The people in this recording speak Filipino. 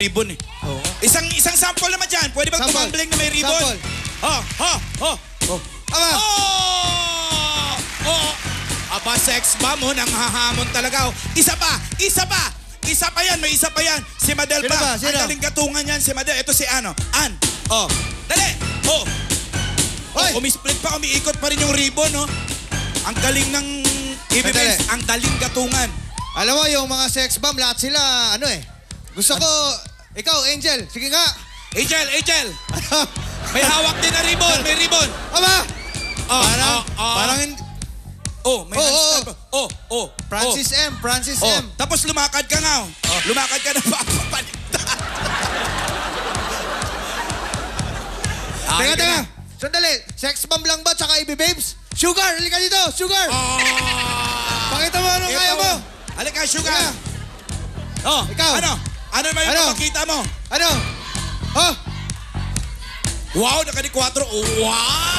ribbon eh. Oo. Isang sample naman dyan. Pwede bang Sample. tumambling na may ribbon? Sample. Oh. Ama! Aba, sex bomb mo, nang hahamon talaga. Oh. Isa pa yan, may isa pa yan. Si Madel Sino ba? pa. Sino? Ang galing gatungan yan, si Madel. Ito si Ann. Dali. Hoy! Umisplit pa, umiikot pa rin yung ribbon, no? Ang galing ng Sandali. ang galing gatungan. Alam mo, yung mga sex bomb, lahat sila, ano eh. Gusto ko, ikaw, Angel, sige nga. Angel. May hawak din na ribbon, may ribbon. Ama! Parang, May handstand pa. Francis M. Tapos lumakad ka nga. Lumakad ka na papapalitan. Teka. Sandali, sex bomb lang ba, tsaka Ibi Babes? Sugar, halika dito, Sugar! Pakita mo anong kaya mo. Halika, Sugar. Ikaw. Ano naman yung papakita mo? Ano? Wow, naka-4. Wow!